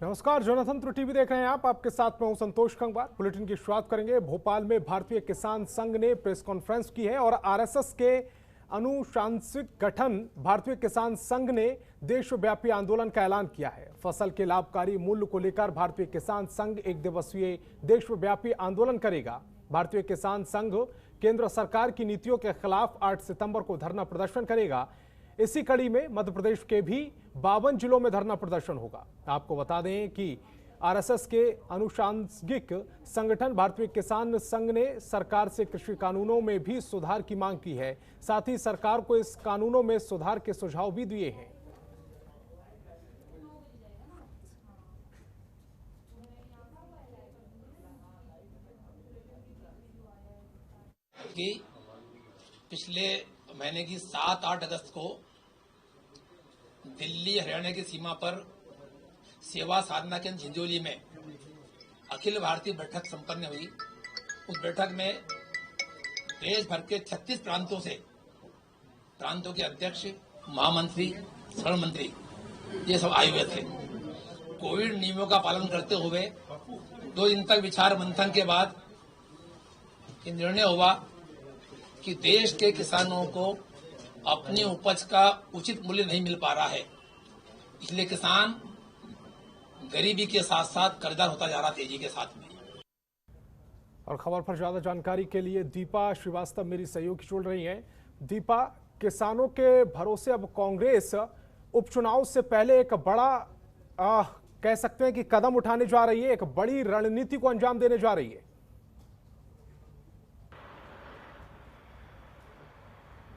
नमस्कार, जनतंत्र टीवी देख रहे हैं आप। आपके साथ में हूं संतोष कंगवार। बुलेटिन की शुरुआत करेंगे। भोपाल में भारतीय किसान संघ ने प्रेस कॉन्फ्रेंस की है और आरएसएस के अनुशांसिक गठन भारतीय किसान संघ ने देशव्यापी आंदोलन का ऐलान किया है। फसल के लाभकारी मूल्य को लेकर भारतीय किसान संघ एक दिवसीय देशव्यापी आंदोलन करेगा। भारतीय किसान संघ केंद्र सरकार की नीतियों के खिलाफ 8 सितंबर को धरना प्रदर्शन करेगा। इसी कड़ी में मध्य प्रदेश के भी 52 जिलों में धरना प्रदर्शन होगा। आपको बता दें कि आरएसएस के अनुशांसिक संगठन भारतीय किसान संघ ने सरकार से कृषि कानूनों में भी सुधार की मांग की है। साथ ही सरकार को इस कानूनों में सुधार के सुझाव भी दिए हैं। कि पिछले महीने की 7-8 अगस्त को दिल्ली हरियाणा की सीमा पर सेवा साधना केंद्र झिंझोली में अखिल भारतीय बैठक संपन्न हुई। उस बैठक में देश भर के 36 प्रांतों के अध्यक्ष, महामंत्री, श्रम मंत्री ये सब आए हुए थे। कोविड नियमों का पालन करते हुए 2 दिन तक विचार मंथन के बाद ये निर्णय हुआ कि देश के किसानों को अपनी उपज का उचित मूल्य नहीं मिल पा रहा है, इसलिए किसान गरीबी के साथ साथ कर्जदार होता जा रहा तेजी के साथ में। और खबर पर ज्यादा जानकारी के लिए दीपा श्रीवास्तव मेरी सहयोगी जुड़ रही हैं। दीपा, किसानों के भरोसे अब कांग्रेस उपचुनाव से पहले एक बड़ा कह सकते हैं कि कदम उठाने जा रही है, एक बड़ी रणनीति को अंजाम देने जा रही है।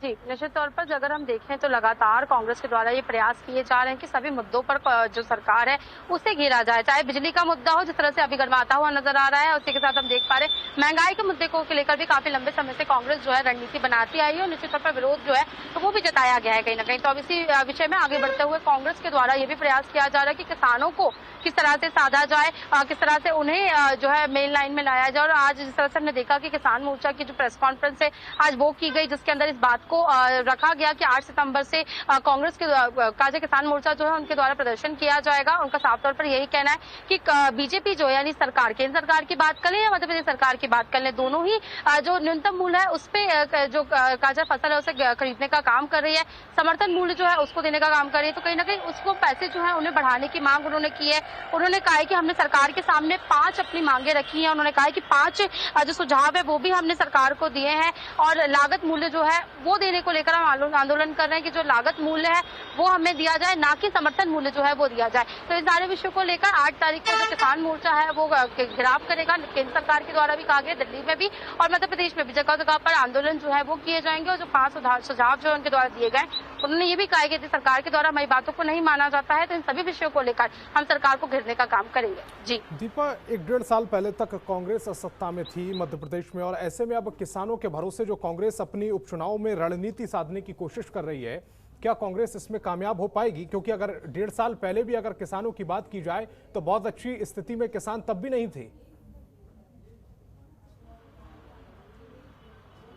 जी, निश्चित तौर पर अगर हम देखें तो लगातार कांग्रेस के द्वारा ये प्रयास किए जा रहे हैं कि सभी मुद्दों पर जो सरकार है उसे घेरा जाए। चाहे बिजली का मुद्दा हो, जिस तरह से अभी गर्माता हुआ नजर आ रहा है, उसी के साथ हम देख पा रहे हैं महंगाई के मुद्दे को लेकर भी काफी लंबे समय से कांग्रेस जो है रणनीति बनाती आई है और निश्चित तौर पर विरोध जो है तो वो भी जताया गया है कहीं ना कहीं। तो अब इसी विषय में आगे बढ़ते हुए कांग्रेस के द्वारा ये भी प्रयास किया जा रहा है कि किसानों को किस तरह से साधा जाए, किस तरह से उन्हें जो है मेन लाइन में लाया जाए। और आज जिस तरह से हमने देखा कि किसान मोर्चा की जो प्रेस कॉन्फ्रेंस है आज वो की गई, जिसके अंदर इस बात को रखा गया कि 8 सितंबर से कांग्रेस के जो किसान मोर्चा जो है उनके द्वारा प्रदर्शन किया जाएगा। उनका साफ तौर पर यही कहना है कि बीजेपी जो यानी सरकार, केंद्र सरकार की बात कर लें या मध्य प्रदेश सरकार की बात कर लें, दोनों ही जो न्यूनतम मूल्य है उस पे जो काजा फसल है उसे खरीदने का काम कर रही है, समर्थन मूल्य जो है उसको देने का काम कर रही है। तो कहीं ना कहीं उसको पैसे जो है उन्हें बढ़ाने की मांग उन्होंने की है। उन्होंने कहा है कि हमने सरकार के सामने 5 अपनी मांगे रखी है। उन्होंने कहा है कि 5 जो सुझाव है वो भी हमने सरकार को दिए हैं और लागत मूल्य जो है वो देने को लेकर हम आंदोलन कर रहे हैं कि जो लागत मूल्य है वो हमें दिया जाए, ना कि समर्थन मूल्य जो है वो दिया जाए। तो इस सारे विषयों को लेकर 8 तारीख को जो किसान मोर्चा है वो घेराव करेगा। केंद्र सरकार के द्वारा भी कहा गया, दिल्ली में भी और मध्य प्रदेश में भी जगह जगह पर आंदोलन जो है वो किए जाएंगे। और जो 5 सुझाव जो उनके द्वारा दिए गए, उन्होंने ये भी कहा कि सरकार के द्वारा हमारी बातों को नहीं माना जाता है, तो इन सभी विषयों को लेकर हम सरकार को घेरने का काम करेंगे। जी दीपा, 1-1.5 साल पहले तक कांग्रेस सत्ता में थी मध्य प्रदेश में और ऐसे में अब किसानों के भरोसे जो कांग्रेस अपनी उपचुनाव में रणनीति साधने की कोशिश कर रही है, क्या कांग्रेस इसमें कामयाब हो पाएगी? क्योंकि अगर 1.5 साल पहले भी अगर किसानों की बात की जाए तो बहुत अच्छी स्थिति में किसान तब भी नहीं थे।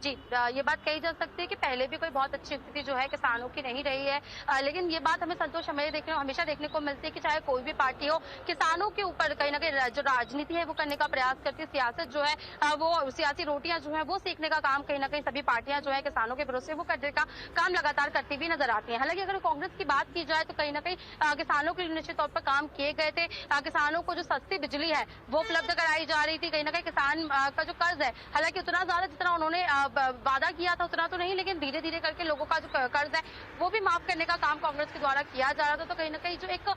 जी, ये बात कही जा सकती है कि पहले भी कोई बहुत अच्छी स्थिति जो है किसानों की नहीं रही है, लेकिन ये बात हमें संतोष हमेशा देखने को मिलती है कि चाहे कोई भी पार्टी हो, किसानों के ऊपर कहीं ना कहीं जो राजनीति है वो करने का प्रयास करती है। सियासत जो है वो सियासी रोटियां जो है वो सीखने का काम कहीं ना कहीं सभी पार्टियां जो है किसानों के भरोसे वो करने का काम लगातार करती भी नजर आती है। हालांकि अगर कांग्रेस की बात की जाए तो कहीं ना कहीं किसानों के लिए निश्चित तौर पर काम किए गए थे। किसानों को जो सस्ती बिजली है वो उपलब्ध कराई जा रही थी। कहीं ना कहीं किसान का जो कर्ज है, हालांकि उतना ज्यादा जितना उन्होंने वादा किया था उतना तो नहीं, लेकिन धीरे धीरे करके लोगों का जो कर्ज है वो भी माफ करने का काम कांग्रेस के द्वारा किया जा रहा था। तो कहीं ना कहीं जो एक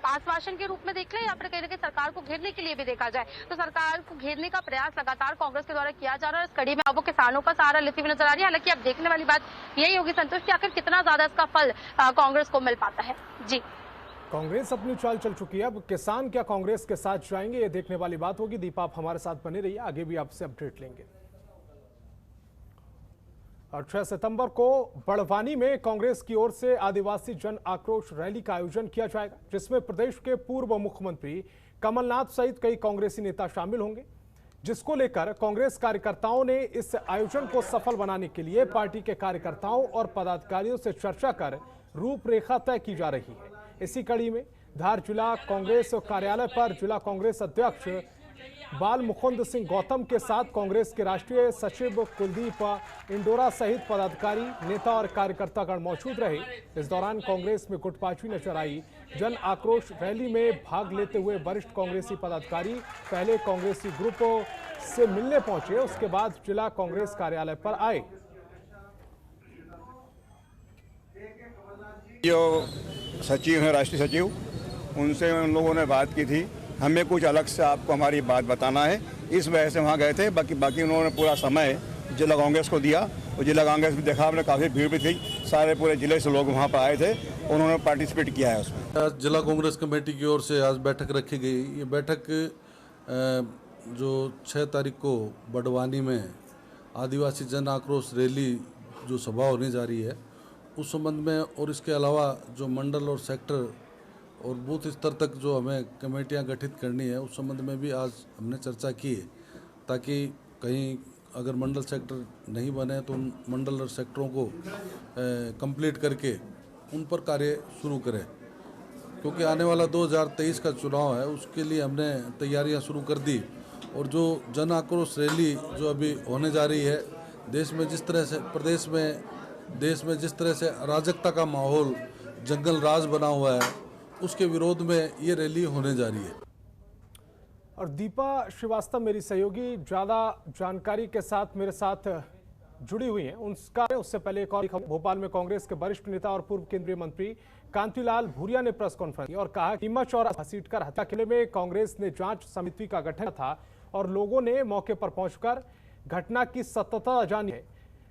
आश्वासन के रूप में देख ले या फिर कहीं ना कहीं सरकार को घेरने के लिए भी देखा जाए तो सरकार को घेरने का प्रयास लगातार कांग्रेस के द्वारा किया जा रहा है। इस कड़ी में अब वो किसानों का सहारा लेती हुई नजर आ रही है। हालांकि अब देखने वाली बात यही होगी संतोष कि आखिर कितना ज्यादा इसका फल कांग्रेस को मिल पाता है। जी, कांग्रेस अपनी चाल चल चुकी है, अब किसान क्या कांग्रेस के साथ जाएंगे, ये देखने वाली बात होगी। दीपा, आप हमारे साथ बने रहिए, आगे भी आपसे अपडेट लेंगे। और 6 सितंबर को बड़वानी में कांग्रेस की ओर से आदिवासी जन आक्रोश रैली का आयोजन किया जाएगा, जिसमें प्रदेश के पूर्व मुख्यमंत्री कमलनाथ सहित कई कांग्रेसी नेता शामिल होंगे, जिसको लेकर कांग्रेस कार्यकर्ताओं ने इस आयोजन को सफल बनाने के लिए पार्टी के कार्यकर्ताओं और पदाधिकारियों से चर्चा कर रूपरेखा तय की जा रही है। इसी कड़ी में धार जिला कांग्रेस कार्यालय पर जिला कांग्रेस अध्यक्ष बाल मुकुंद सिंह गौतम के साथ कांग्रेस के राष्ट्रीय सचिव कुलदीप इंडोरा सहित पदाधिकारी, नेता और कार्यकर्तागण मौजूद रहे। इस दौरान कांग्रेस में गुटबाजी नजर आई। जन आक्रोश रैली में भाग लेते हुए वरिष्ठ कांग्रेसी पदाधिकारी पहले कांग्रेसी ग्रुप से मिलने पहुंचे, उसके बाद जिला कांग्रेस कार्यालय पर आए। जो सचिव है, राष्ट्रीय सचिव, उनसे उन लोगों ने बात की थी, हमें कुछ अलग से आपको हमारी बात बताना है, इस वजह से वहाँ गए थे। बाकी उन्होंने पूरा समय जिला कांग्रेस को दिया और जिला कांग्रेस भी देखा आपने, काफ़ी भीड़ भी थी, सारे पूरे जिले से लोग वहाँ पर आए थे, उन्होंने पार्टिसिपेट किया है उसमें। आज जिला कांग्रेस कमेटी की ओर से आज बैठक रखी गई। ये बैठक जो 6 तारीख को बड़वानी में आदिवासी जन आक्रोश रैली जो सभा होने जा रही है उस संबंध में, और इसके अलावा जो मंडल और सेक्टर और बूथ स्तर तक जो हमें कमेटियां गठित करनी है उस संबंध में भी आज हमने चर्चा की है, ताकि कहीं अगर मंडल सेक्टर नहीं बने तो उन मंडल और सेक्टरों को कंप्लीट करके उन पर कार्य शुरू करें, क्योंकि आने वाला 2023 का चुनाव है, उसके लिए हमने तैयारियां शुरू कर दी। और जो जन आक्रोश रैली जो अभी होने जा रही है, देश में जिस तरह से देश में जिस तरह से अराजकता का माहौल, जंगल राज बना हुआ है, उसके विरोध में ये रैली होने जा रही है। और दीपा श्रीवास्तव मेरी सहयोगी ज्यादा जानकारी के साथ मेरे साथ जुड़ी हुई हैं। उससे पहले एक और भोपाल में कांग्रेस के वरिष्ठ नेता और पूर्व केंद्रीय मंत्री कांतिलाल भूरिया ने प्रेस कॉन्फ्रेंस की और कहा कि नीमच और घसीटकर हत्या मामले में कांग्रेस ने जांच समिति का गठन था और लोगों ने मौके पर पहुंचकर घटना की सत्यता जानी है,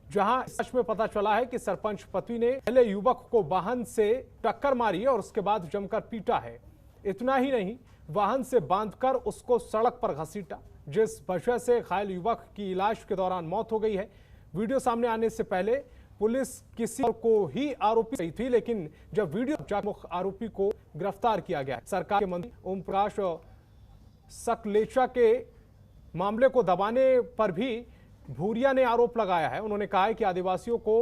जहां सच में पता चला है कि सरपंच पत्नी ने पहले युवक को वाहन से टक्कर मारी और उसके बाद जमकर पीटा है। इतना ही नहीं, वाहन से बांधकर उसको सड़क पर घसीटा, जिस वजह से घायल युवक की इलाज के दौरान मौत हो गई है। वीडियो सामने आने से पहले पुलिस किसी और को ही आरोपी सही थी, लेकिन जब वीडियो मुख्य आरोपी को गिरफ्तार किया गया। सरकार के मंत्री ओम प्रकाश सकलेचा के मामले को दबाने पर भी भूरिया ने आरोप लगाया है। उन्होंने कहा है कि आदिवासियों को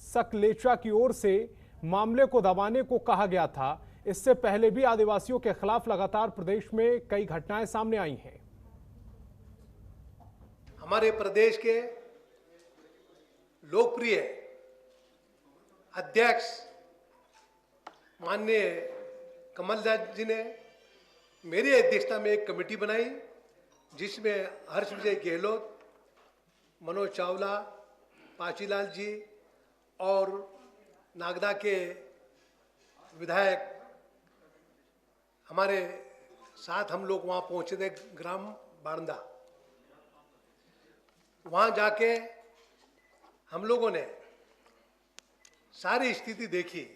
सकलेचा की ओर से मामले को दबाने को कहा गया था। इससे पहले भी आदिवासियों के खिलाफ लगातार प्रदेश में कई घटनाएं सामने आई हैं। हमारे प्रदेश के लोकप्रिय अध्यक्ष माननीय कमलनाथ जी ने मेरी अध्यक्षता में एक कमेटी बनाई, जिसमें हर्ष विजय गहलोत, मनोज चावला, पाचीलाल जी और नागदा के विधायक हमारे साथ हम लोग वहाँ पहुँचे थे, ग्राम बारंदा। वहाँ जाके हम लोगों ने सारी स्थिति देखी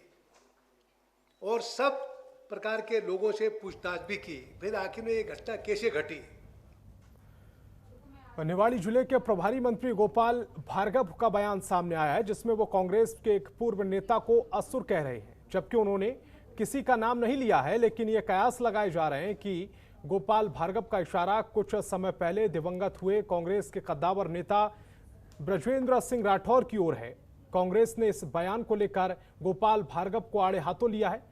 और सब प्रकार के लोगों से पूछताछ भी की, फिर आखिर में ये घटना कैसे घटी। निवाड़ी जिले के प्रभारी मंत्री गोपाल भार्गव का बयान सामने आया है, जिसमें वो कांग्रेस के एक पूर्व नेता को असुर कह रहे हैं, जबकि उन्होंने किसी का नाम नहीं लिया है। लेकिन ये कयास लगाए जा रहे हैं कि गोपाल भार्गव का इशारा कुछ समय पहले दिवंगत हुए कांग्रेस के कद्दावर नेता ब्रजेंद्र सिंह राठौर की ओर है। कांग्रेस ने इस बयान को लेकर गोपाल भार्गव को आड़े हाथों लिया है।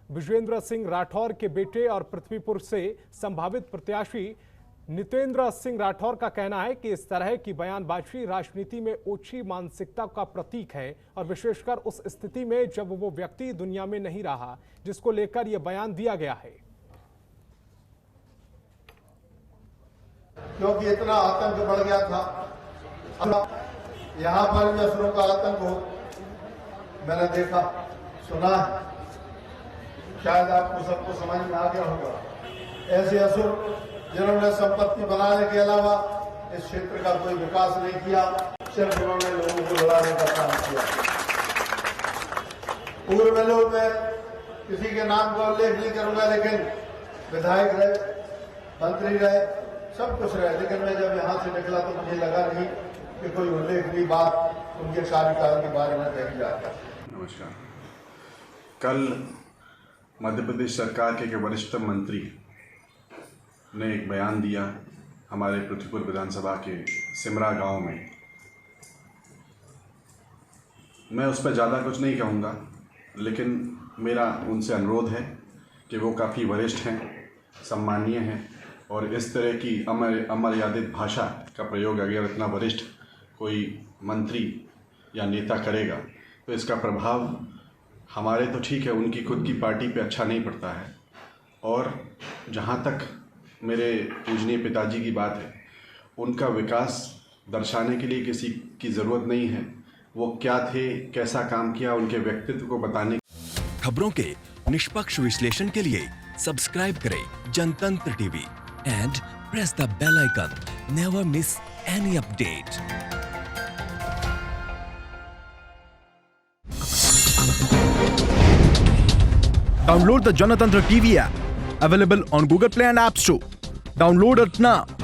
ब्रजेंद्र सिंह राठौर के बेटे और पृथ्वीपुर से संभावित प्रत्याशी नितेंद्र सिंह राठौर का कहना है कि इस तरह की बयानबाजी राजनीति में ओछी मानसिकता का प्रतीक है, और विशेषकर उस स्थिति में जब वो व्यक्ति दुनिया में नहीं रहा जिसको लेकर यह बयान दिया गया है। क्योंकि इतना आतंक बढ़ गया था, यहाँ पर भी असुरों का आतंक हो, मैंने देखा, सुना है, शायद आपको सबको समझ में आ गया होगा। ऐसे असुर जिन्होंने संपत्ति बनाने के अलावा इस क्षेत्र का कोई विकास नहीं किया, सिर्फ उन्होंने लोगों को लड़ाने का काम किया। पूर्व में लोग मैं किसी के नाम का उल्लेख नहीं करूंगा, लेकिन विधायक रहे, मंत्री रहे, सब कुछ रहे, लेकिन मैं जब यहां से निकला तो मुझे लगा नहीं कि कोई उल्लेखनीय बात उनके कार्यकाल के बारे में कही जाता। नमस्कार। कल मध्य प्रदेश सरकार के वरिष्ठ मंत्री ने एक बयान दिया हमारे पृथ्वीपुर विधानसभा के सिमरा गांव में। मैं उस पर ज़्यादा कुछ नहीं कहूँगा, लेकिन मेरा उनसे अनुरोध है कि वो काफ़ी वरिष्ठ हैं, सम्मानीय हैं, और इस तरह की अमर्यादित भाषा का प्रयोग अगर इतना वरिष्ठ कोई मंत्री या नेता करेगा तो इसका प्रभाव हमारे तो ठीक है, उनकी खुद की पार्टी पे अच्छा नहीं पड़ता है। और जहाँ तक मेरे पूजनीय पिताजी की बात है, उनका विकास दर्शाने के लिए किसी की ज़रूरत नहीं है। वो क्या थे, कैसा काम किया, उनके व्यक्तित्व को बताने। खबरों के निष्पक्ष विश्लेषण के लिए सब्सक्राइब करें Janatantra TV and press the bell icon. Never miss any update. Download the Janatantra TV app, available on Google Play and App Store. Download it now.